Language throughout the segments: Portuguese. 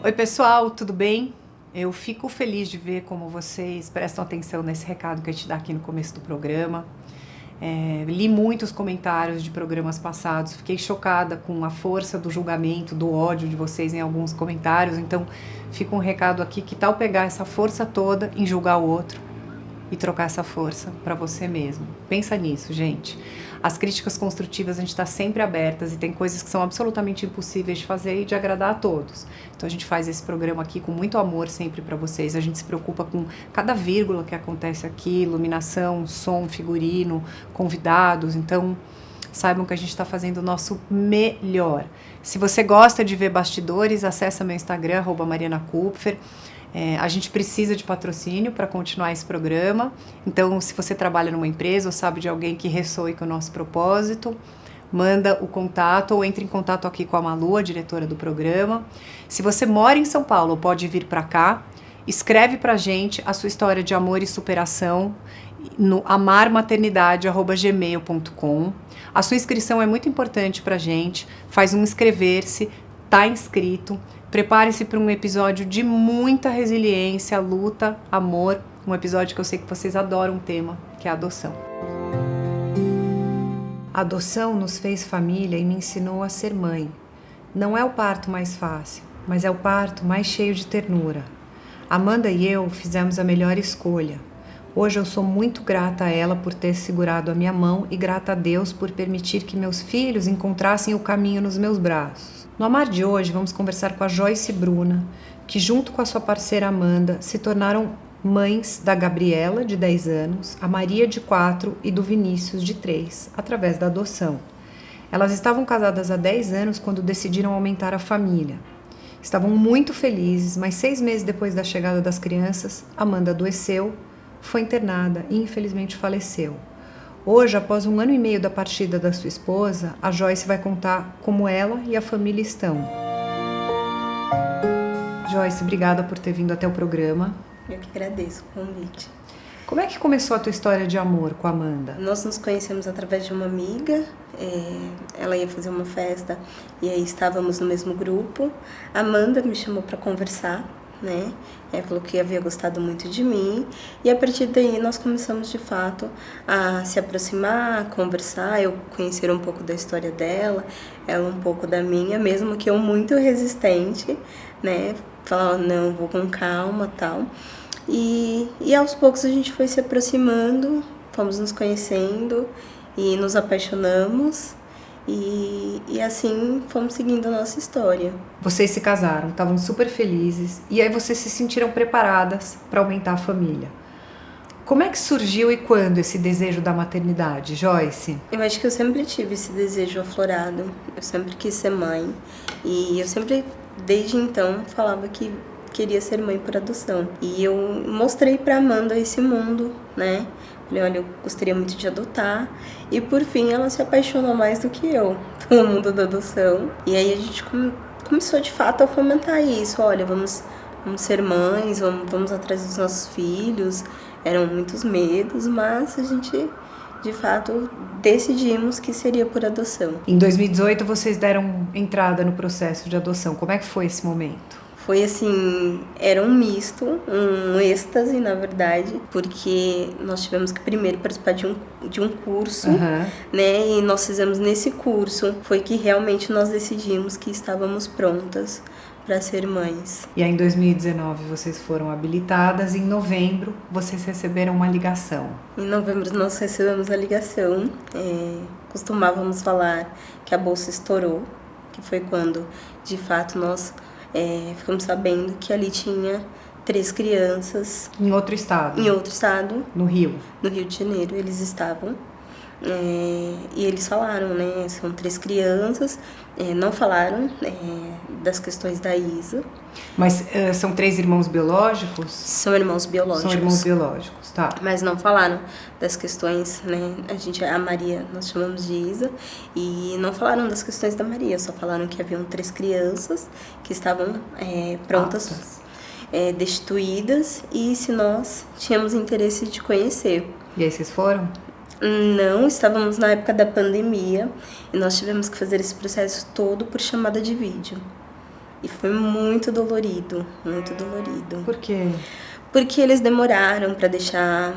Oi pessoal, tudo bem? Eu fico feliz de ver como vocês prestam atenção nesse recado que a gente dá aqui no começo do programa. Li muitos comentários de programas passados, fiquei chocada com a força do julgamento, do ódio de vocês em alguns comentários, então fica um recado aqui, que tal pegar essa força toda em julgar o outro e trocar essa força para você mesmo. Pensa nisso, gente. As críticas construtivas a gente está sempre abertas e tem coisas que são absolutamente impossíveis de fazer e de agradar a todos. Então a gente faz esse programa aqui com muito amor sempre para vocês. A gente se preocupa com cada vírgula que acontece aqui, iluminação, som, figurino, convidados. Então saibam que a gente está fazendo o nosso melhor. Se você gosta de ver bastidores, acessa meu Instagram, @marianakupfer. A gente precisa de patrocínio para continuar esse programa, então se você trabalha numa empresa ou sabe de alguém que ressoe com o nosso propósito, manda o contato ou entre em contato aqui com a Malu, a diretora do programa. Se você mora em São Paulo ou pode vir para cá, escreve pra gente a sua história de amor e superação no amarmaternidade@gmail.com. A sua inscrição é muito importante pra gente, faz um inscrever-se, tá inscrito. Prepare-se para um episódio de muita resiliência, luta, amor, um episódio que eu sei que vocês adoram o tema, que é a adoção. A adoção nos fez família e me ensinou a ser mãe. Não é o parto mais fácil, mas é o parto mais cheio de ternura. Amanda e eu fizemos a melhor escolha. Hoje eu sou muito grata a ela por ter segurado a minha mão e grata a Deus por permitir que meus filhos encontrassem o caminho nos meus braços. No Amar de hoje, vamos conversar com a Joyce e Bruna, que junto com a sua parceira Amanda, se tornaram mães da Gabriela, de 10 anos, a Maria, de 4 e do Vinícius, de 3, através da adoção. Elas estavam casadas há 10 anos quando decidiram aumentar a família. Estavam muito felizes, mas 6 meses depois da chegada das crianças, Amanda adoeceu, foi internada e infelizmente faleceu. Hoje, após 1 ano e meio da partida da sua esposa, a Joyce vai contar como ela e a família estão. Joyce, obrigada por ter vindo até o programa. Eu que agradeço o convite. Como é que começou a tua história de amor com a Amanda? Nós nos conhecemos através de uma amiga, ela ia fazer uma festa e aí estávamos no mesmo grupo. A Amanda me chamou para conversar, né? Ela falou que havia gostado muito de mim e a partir daí nós começamos de fato a se aproximar, a conversar, eu conhecer um pouco da história dela, ela um pouco da minha, mesmo que eu muito resistente, né? Falava, não, vou com calma, tal. E aos poucos a gente foi se aproximando, fomos nos conhecendo e nos apaixonamos. E assim fomos seguindo a nossa história. Vocês se casaram, estavam super felizes e aí vocês se sentiram preparadas para aumentar a família. Como é que surgiu e quando esse desejo da maternidade, Joyce? Eu acho que eu sempre tive esse desejo aflorado, eu sempre quis ser mãe e eu sempre, desde então, falava que queria ser mãe por adoção. E eu mostrei para Amanda esse mundo, né? Falei, olha, eu gostaria muito de adotar. E por fim ela se apaixonou mais do que eu pelo mundo da adoção. E aí a gente começou de fato a fomentar isso. Olha, vamos ser mães, vamos atrás dos nossos filhos. Eram muitos medos, mas a gente de fato decidimos que seria por adoção. Em 2018 vocês deram entrada no processo de adoção. Como é que foi esse momento? Foi assim, era um misto, um êxtase, na verdade, porque nós tivemos que primeiro participar de um curso, né? E nós fizemos nesse curso, foi que realmente nós decidimos que estávamos prontas para ser mães. E aí em 2019 vocês foram habilitadas, em novembro vocês receberam uma ligação. Em novembro nós recebemos a ligação, costumávamos falar que a bolsa estourou, que foi quando, de fato, nós ficamos sabendo que ali tinha 3 crianças. Em outro estado? Em outro estado. No Rio? No Rio de Janeiro, eles estavam. E eles falaram, né? São 3 crianças. Não falaram das questões da Isa. Mas são 3 irmãos biológicos? São irmãos biológicos. São irmãos biológicos, tá. Mas não falaram das questões, né? A Maria, nós chamamos de Isa. E não falaram das questões da Maria. Só falaram que haviam 3 crianças que estavam prontas, destituídas. E se nós tínhamos interesse de conhecer. E aí vocês foram? Não, estávamos na época da pandemia e nós tivemos que fazer esse processo todo por chamada de vídeo. E foi muito dolorido, muito dolorido. Por quê? Porque eles demoraram para deixar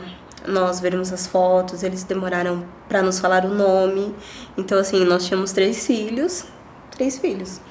nós vermos as fotos, eles demoraram para nos falar o nome. Então, assim, nós tínhamos 3 filhos. 3 filhos.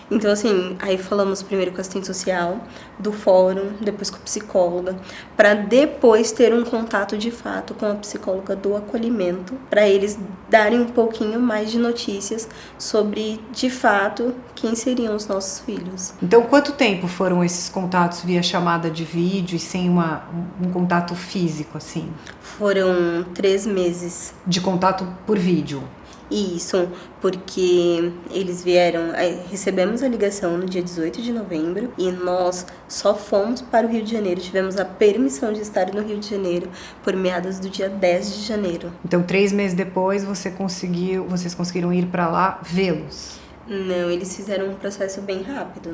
Então, assim, aí falamos primeiro com a assistente social do fórum, depois com a psicóloga, para depois ter um contato de fato com a psicóloga do acolhimento, para eles darem um pouquinho mais de notícias sobre, de fato, quem seriam os nossos filhos. Então, quanto tempo foram esses contatos via chamada de vídeo e sem um contato físico, assim? Foram 3 meses. De contato por vídeo? Isso, porque eles vieram, recebemos a ligação no dia 18 de novembro e nós só fomos para o Rio de Janeiro, tivemos a permissão de estar no Rio de Janeiro por meados do dia 10 de janeiro. Então, 3 meses depois, vocês conseguiram ir para lá vê-los? Não, eles fizeram um processo bem rápido,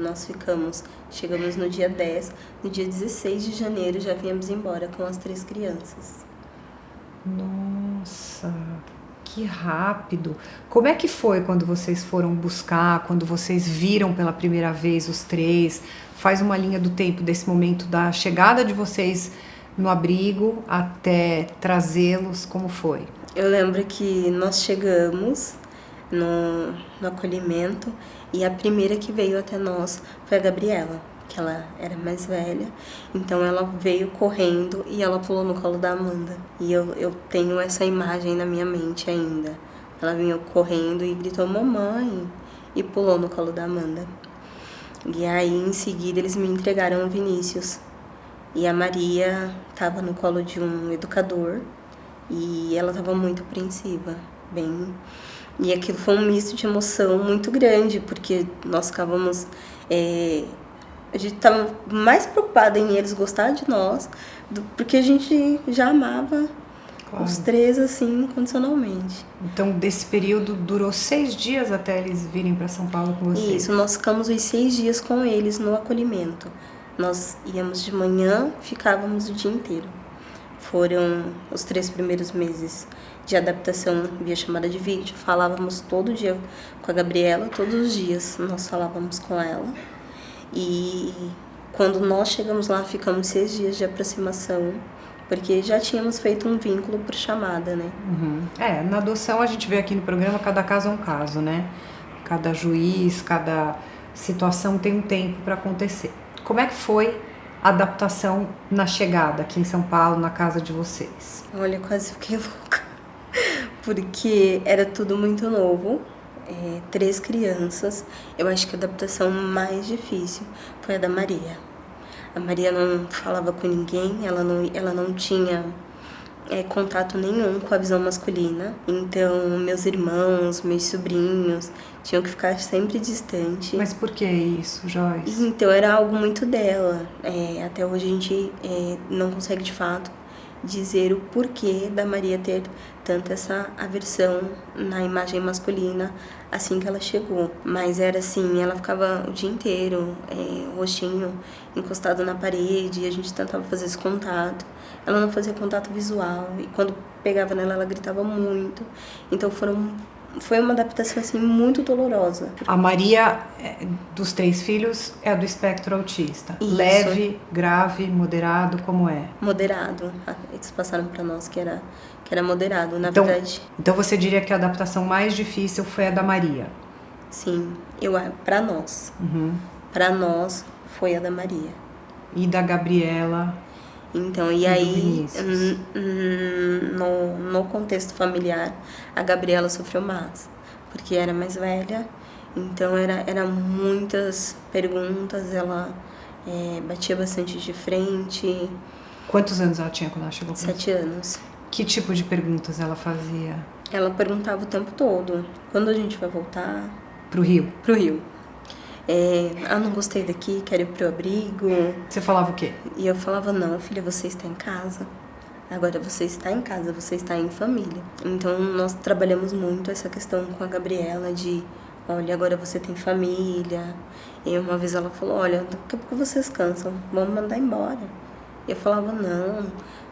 chegamos no dia 10, no dia 16 de janeiro já viemos embora com as 3 crianças. Nossa... Que rápido! Como é que foi quando vocês foram buscar, quando vocês viram pela primeira vez os 3? Faz uma linha do tempo desse momento da chegada de vocês no abrigo até trazê-los, como foi? Eu lembro que nós chegamos no acolhimento e a primeira que veio até nós foi a Gabriela, que ela era mais velha, então ela veio correndo e ela pulou no colo da Amanda. E eu tenho essa imagem na minha mente ainda. Ela veio correndo e gritou mamãe e pulou no colo da Amanda. E aí em seguida eles me entregaram o Vinícius. E a Maria estava no colo de um educador e ela estava muito apreensiva, bem... E aquilo foi um misto de emoção muito grande, porque nós ficávamos... A gente estava mais preocupada em eles gostar de nós, porque a gente já amava os 3, assim, incondicionalmente. Então, desse período, durou 6 dias até eles virem para São Paulo com vocês? Isso, nós ficamos os 6 dias com eles no acolhimento. Nós íamos de manhã, ficávamos o dia inteiro. Foram os 3 primeiros meses de adaptação via chamada de vídeo. Falávamos todo dia com a Gabriela, todos os dias nós falávamos com ela. E quando nós chegamos lá, ficamos 6 dias de aproximação, porque já tínhamos feito um vínculo por chamada, né? Uhum. Na adoção a gente vê aqui no programa, cada caso é um caso, né? Cada juiz, cada situação tem um tempo para acontecer. Como é que foi a adaptação na chegada aqui em São Paulo, na casa de vocês? Olha, quase fiquei louca, porque era tudo muito novo. 3 crianças. Eu acho que a adaptação mais difícil foi a da Maria. A Maria não falava com ninguém, ela não tinha contato nenhum com a visão masculina. Então, meus irmãos, meus sobrinhos tinham que ficar sempre distante. Mas por que isso, Joyce? Então, era algo muito dela. Até hoje a gente não consegue, de fato, dizer o porquê da Maria ter tanto essa aversão na imagem masculina assim que ela chegou. Mas era assim, ela ficava o dia inteiro, o rostinho encostado na parede, e a gente tentava fazer esse contato. Ela não fazia contato visual, e quando pegava nela, ela gritava muito. Então foi uma adaptação assim muito dolorosa. A Maria, dos 3 filhos, é a do espectro autista. Isso. Leve, grave, moderado, como é? Moderado. Eles passaram para nós que era moderado, na Então, verdade. Então você diria que a adaptação mais difícil foi a da Maria? Sim, para nós. Uhum. Para nós foi a da Maria. E da Gabriela? Então, e aí, no contexto familiar, a Gabriela sofreu mais, porque era mais velha, então era muitas perguntas, ela batia bastante de frente. Quantos anos ela tinha quando ela chegou? 7 anos. Que tipo de perguntas ela fazia? Ela perguntava o tempo todo, quando a gente vai voltar? Pro Rio? Pro Rio. Não gostei daqui, quero ir pro abrigo. Você falava o quê? E eu falava, não, filha, você está em casa. Agora você está em casa, você está em família. Então nós trabalhamos muito essa questão com a Gabriela de, olha, agora você tem família. E uma vez ela falou, olha, daqui a pouco vocês cansam, vamos mandar embora. Eu falava, não,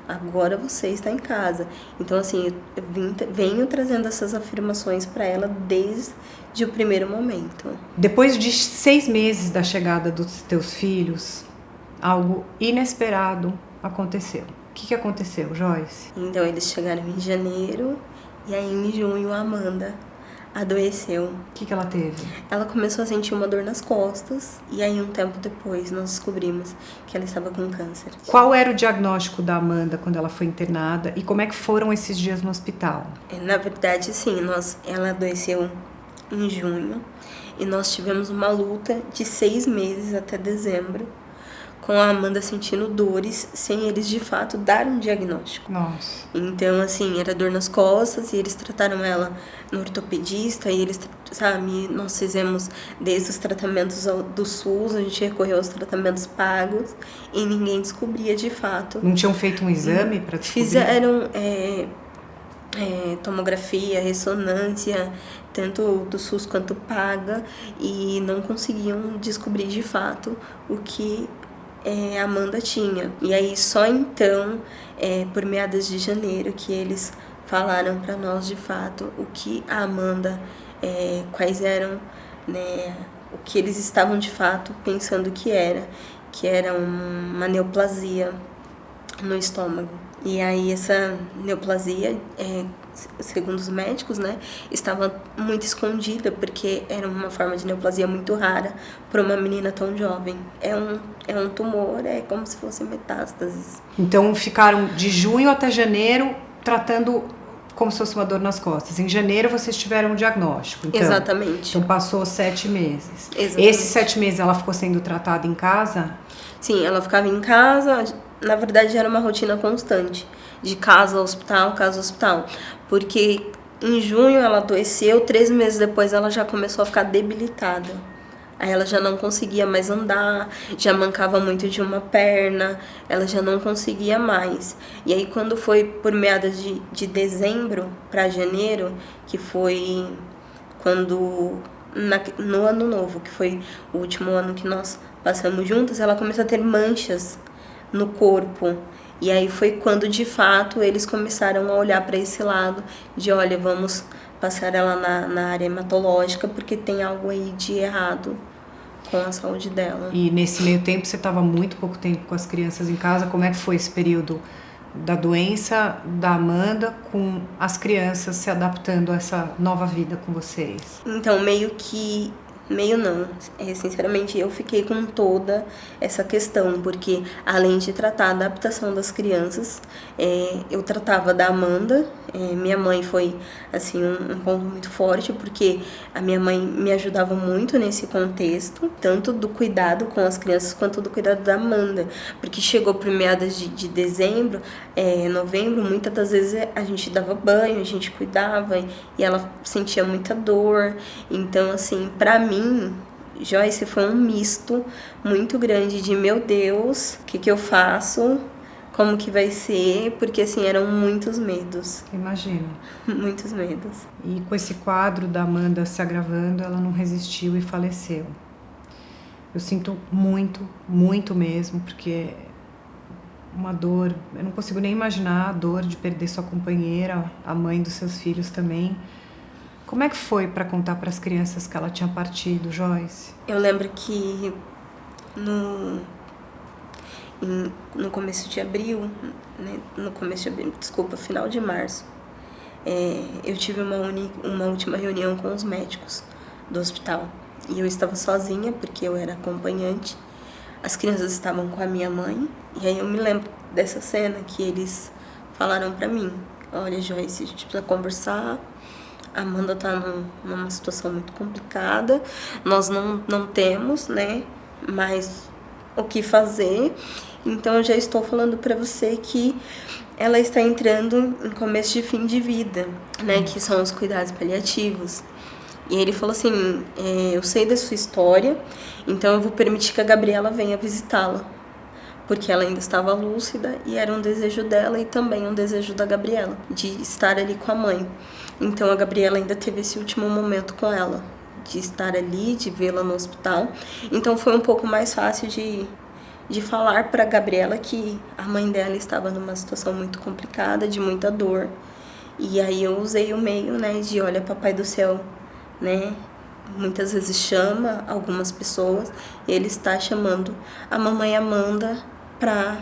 agora você está em casa. Então, assim, eu venho trazendo essas afirmações para ela desde o primeiro momento. Depois de 6 meses da chegada dos teus filhos, algo inesperado aconteceu. O que aconteceu, Joyce? Então, eles chegaram em janeiro e aí em junho a Amanda adoeceu. O que ela teve? Ela começou a sentir uma dor nas costas e aí um tempo depois nós descobrimos que ela estava com câncer. Qual era o diagnóstico da Amanda quando ela foi internada e como é que foram esses dias no hospital? Na verdade, sim, ela adoeceu em junho e nós tivemos uma luta de 6 meses até dezembro, com a Amanda sentindo dores sem eles de fato dar um diagnóstico. Nossa. Então, assim, era dor nas costas e eles trataram ela no ortopedista e eles, sabe, nós fizemos desde os tratamentos do SUS, a gente recorreu aos tratamentos pagos e ninguém descobria de fato. Não tinham feito um exame para descobrir? Fizeram tomografia, ressonância, tanto do SUS quanto paga, e não conseguiam descobrir de fato o que a Amanda tinha. E aí só então, por meados de janeiro, que eles falaram para nós de fato o que a Amanda, quais eram, né, o que eles estavam de fato pensando que era uma neoplasia no estômago. E aí essa neoplasia, segundo os médicos, né, estava muito escondida, porque era uma forma de neoplasia muito rara para uma menina tão jovem. É um tumor, é como se fosse metástases. Então ficaram de junho até janeiro tratando como se fosse uma dor nas costas. Em janeiro vocês tiveram um diagnóstico. Então, exatamente. Então passou 7 meses. Exatamente. Esses 7 meses ela ficou sendo tratada em casa? Sim, ela ficava em casa. Na verdade, era uma rotina constante, de casa ao hospital, porque em junho ela adoeceu, 3 meses depois ela já começou a ficar debilitada. Aí ela já não conseguia mais andar, já mancava muito de uma perna, ela já não conseguia mais. E aí quando foi por meados de dezembro para janeiro, que foi quando no ano novo, que foi o último ano que nós passamos juntas, ela começou a ter manchas no corpo. E aí foi quando de fato eles começaram a olhar para esse lado de, olha, vamos passar ela na área hematológica porque tem algo aí de errado com a saúde dela. E nesse meio tempo você estava muito pouco tempo com as crianças em casa. Como é que foi esse período da doença da Amanda com as crianças se adaptando a essa nova vida com vocês? Então, meio não, sinceramente eu fiquei com toda essa questão, porque além de tratar a adaptação das crianças, eu tratava da Amanda. Minha mãe foi assim um ponto muito forte, porque a minha mãe me ajudava muito nesse contexto, tanto do cuidado com as crianças quanto do cuidado da Amanda, porque chegou por meados de dezembro, novembro, muitas das vezes a gente dava banho, a gente cuidava e ela sentia muita dor. Então, assim, pra mim, Joyce, foi um misto muito grande de, meu Deus, o que eu faço? Como que vai ser? Porque, assim, eram muitos medos. Imagino. Muitos medos. E com esse quadro da Amanda se agravando, ela não resistiu e faleceu. Eu sinto muito, muito mesmo, porque uma dor, eu não consigo nem imaginar a dor de perder sua companheira, a mãe dos seus filhos também. Como é que foi para contar para as crianças que ela tinha partido, Joyce? Eu lembro que no começo de abril, né, final de março, eu tive uma última reunião com os médicos do hospital. E eu estava sozinha, porque eu era acompanhante. As crianças estavam com a minha mãe. E aí eu me lembro dessa cena que eles falaram para mim: olha, Joyce, a gente precisa conversar. A Amanda tá numa situação muito complicada. Nós não temos, né, mais o que fazer. Então eu já estou falando para você que ela está entrando em começo de fim de vida, né, que são os cuidados paliativos. E ele falou assim: eu sei da sua história, então eu vou permitir que a Gabriela venha visitá-la, porque ela ainda estava lúcida e era um desejo dela e também um desejo da Gabriela, de estar ali com a mãe. Então a Gabriela ainda teve esse último momento com ela, de estar ali, de vê-la no hospital. Então foi um pouco mais fácil de de falar para Gabriela que a mãe dela estava numa situação muito complicada, de muita dor. E aí eu usei o meio, né, de olha, Papai do Céu, né, muitas vezes chama algumas pessoas, ele está chamando a mamãe Amanda para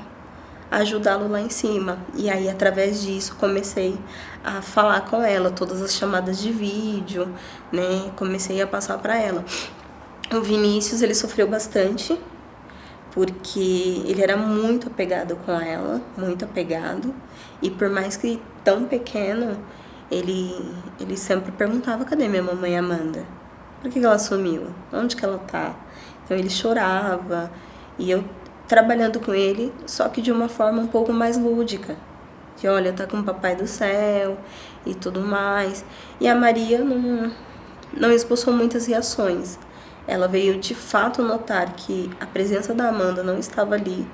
ajudá-lo lá em cima. E aí, através disso, comecei a falar com ela, todas as chamadas de vídeo, né, comecei a passar para ela. O Vinícius, ele sofreu bastante, porque ele era muito apegado com ela, muito apegado, e por mais que tão pequeno, ele sempre perguntava, cadê minha mamãe Amanda? Por que ela sumiu? Onde que ela tá? Então ele chorava, e eu trabalhando com ele, só que de uma forma um pouco mais lúdica, de olha, tá com o Papai do Céu e tudo mais. E a Maria não expulsou muitas reações. Ela veio de fato notar que a presença da Amanda não estava ali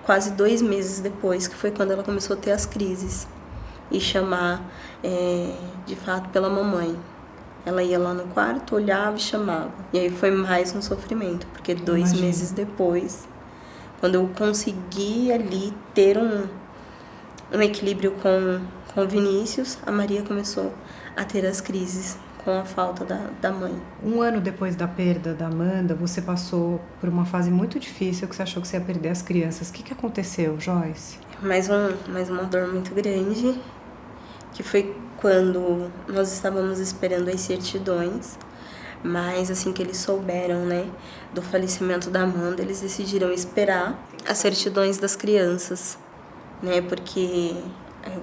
quase 2 meses depois, que foi quando ela começou a ter as crises e chamar de fato pela mamãe. Ela ia lá no quarto, olhava e chamava. E aí foi mais um sofrimento, porque 2 meses depois, quando eu consegui ali ter um equilíbrio com o Vinícius, a Maria começou a ter as crises com a falta da mãe. 1 ano depois da perda da Amanda, você passou por uma fase muito difícil, que você achou que você ia perder as crianças. O que aconteceu, Joyce? Mais uma dor muito grande, que foi quando nós estávamos esperando as certidões, mas assim que eles souberam, né, do falecimento da Amanda, eles decidiram esperar as certidões das crianças, né, porque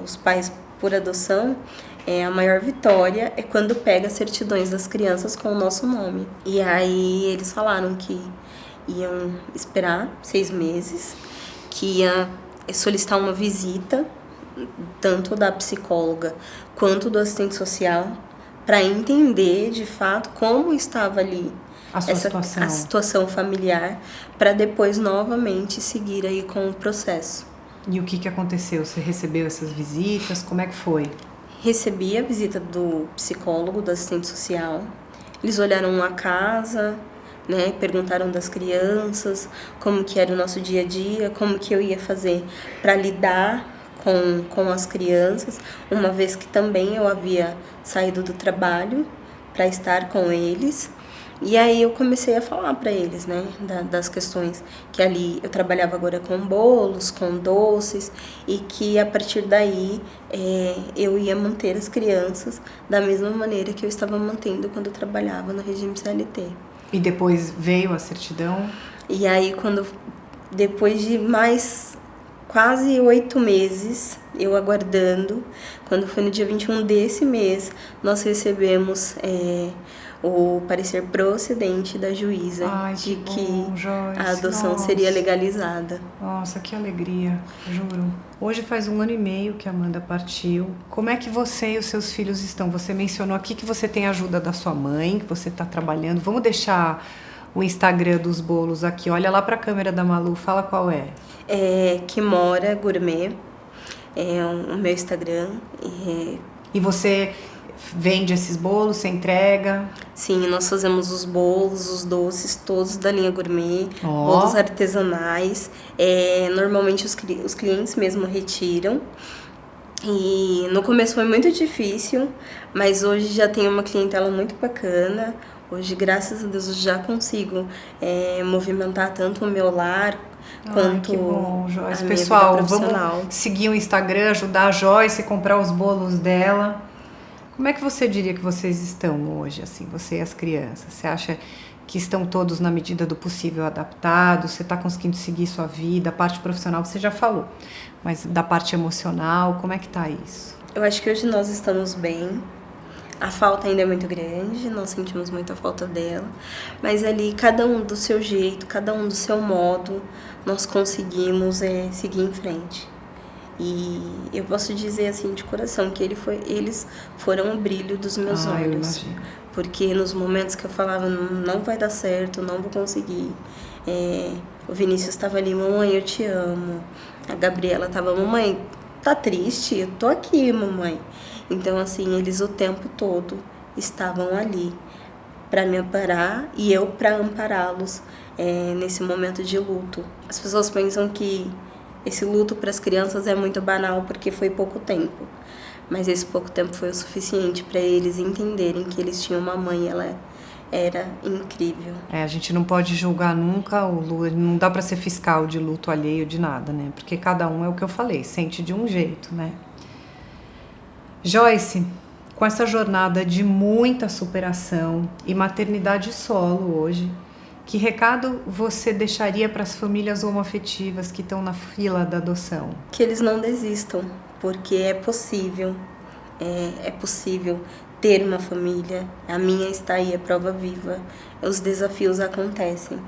os pais por adoção, a maior vitória é quando pega as certidões das crianças com o nosso nome. E aí eles falaram que iam esperar 6 meses, que ia solicitar uma visita, tanto da psicóloga quanto do assistente social, para entender de fato como estava ali a situação familiar, para depois novamente seguir aí com o processo. E o que aconteceu? Você recebeu essas visitas? Como é que foi? Recebi a visita do psicólogo, do assistente social. Eles olharam a casa, né, perguntaram das crianças, como que era o nosso dia a dia, como que eu ia fazer para lidar com as crianças, uma vez que também eu havia saído do trabalho para estar com eles. E aí eu comecei a falar para eles, né, das questões que ali eu trabalhava agora com bolos, com doces, e que a partir daí eu ia manter as crianças da mesma maneira que eu estava mantendo quando eu trabalhava no regime CLT. E depois veio a certidão? E aí depois de mais quase 8 meses, eu aguardando, quando foi no dia 21 desse mês, nós recebemos o parecer procedente da juíza de que a adoção seria legalizada. Nossa, que alegria, juro. Hoje faz 1 ano e meio que a Amanda partiu. Como é que você e os seus filhos estão? Você mencionou aqui que você tem a ajuda da sua mãe, que você está trabalhando. Vamos deixar o Instagram dos bolos aqui. Olha lá para a câmera da Malu, fala qual é. Kimora Gourmet, é o meu Instagram. E você vende esses bolos, você entrega? Sim, nós fazemos os bolos, os doces, todos da linha gourmet, bolos artesanais. Normalmente os clientes mesmo retiram. E no começo foi muito difícil, mas hoje já tenho uma clientela muito bacana. Hoje, graças a Deus, eu já consigo movimentar tanto o meu lar quanto que bom, Joyce. a minha Pessoal, vida profissional. Vamos seguir o Instagram, ajudar a Joyce a comprar os bolos dela. Como é que você diria que vocês estão hoje, assim, você e as crianças? Você acha que estão todos na medida do possível adaptados? Você está conseguindo seguir sua vida? A parte profissional você já falou, mas da parte emocional, como é que tá isso? Eu acho que hoje nós estamos bem. A falta ainda é muito grande, nós sentimos muita falta dela, mas ali cada um do seu jeito, cada um do seu modo, nós conseguimos seguir em frente. E eu posso dizer assim de coração que eles foram o brilho dos meus olhos. Eu imagino. Porque nos momentos que eu falava, não vai dar certo, não vou conseguir, o Vinícius estava ali, mamãe, eu te amo. A Gabriela estava, mamãe, tá triste? Eu tô aqui, mamãe. Então, assim, eles o tempo todo estavam ali para me amparar e eu para ampará-los nesse momento de luto. As pessoas pensam que esse luto para as crianças é muito banal porque foi pouco tempo, mas esse pouco tempo foi o suficiente para eles entenderem que eles tinham uma mãe e ela era incrível. A gente não pode julgar nunca o luto, não dá para ser fiscal de luto alheio de nada, né? Porque cada um é o que eu falei, sente de um jeito, né? Joyce, com essa jornada de muita superação e maternidade solo hoje, que recado você deixaria para as famílias homoafetivas que estão na fila da adoção? Que eles não desistam, porque é possível ter uma família. A minha está aí, é prova viva. Os desafios acontecem,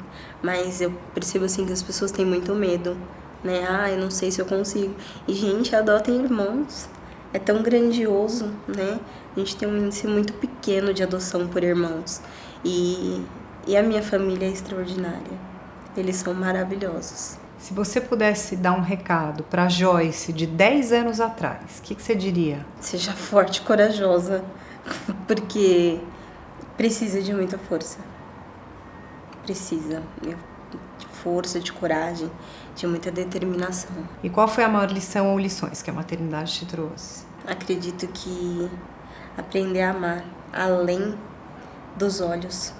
mas eu percebo assim que as pessoas têm muito medo, né? Eu não sei se eu consigo. E gente, adotem irmãos. É tão grandioso, né? A gente tem um índice muito pequeno de adoção por irmãos. E a minha família é extraordinária. Eles são maravilhosos. Se você pudesse dar um recado para Joyce de 10 anos atrás, o que você diria? Seja forte e corajosa, porque precisa de muita força. Precisa de força, de coragem, de muita determinação. E qual foi a maior lição ou lições que a maternidade te trouxe? Acredito que aprender a amar além dos olhos,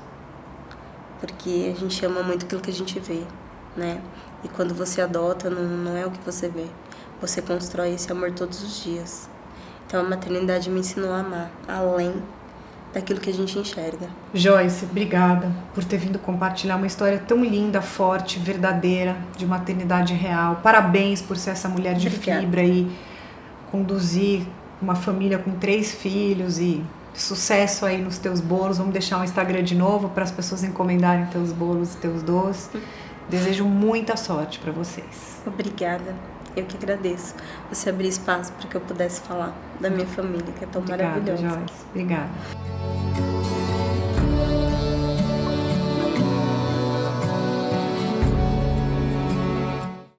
porque a gente ama muito aquilo que a gente vê, né? E quando você adota, não é o que você vê, você constrói esse amor todos os dias. Então a maternidade me ensinou a amar além daquilo que a gente enxerga. Joyce, obrigada por ter vindo compartilhar uma história tão linda, forte, verdadeira, de maternidade real. Parabéns por ser essa mulher de fibra e conduzir uma família com 3 filhos e sucesso aí nos teus bolos. Vamos deixar um Instagram de novo para as pessoas encomendarem teus bolos e teus doces. Desejo muita sorte para vocês. Obrigada. Eu que agradeço você abrir espaço para que eu pudesse falar da minha família, que é tão maravilhosa. Obrigada, Joyce. Obrigada.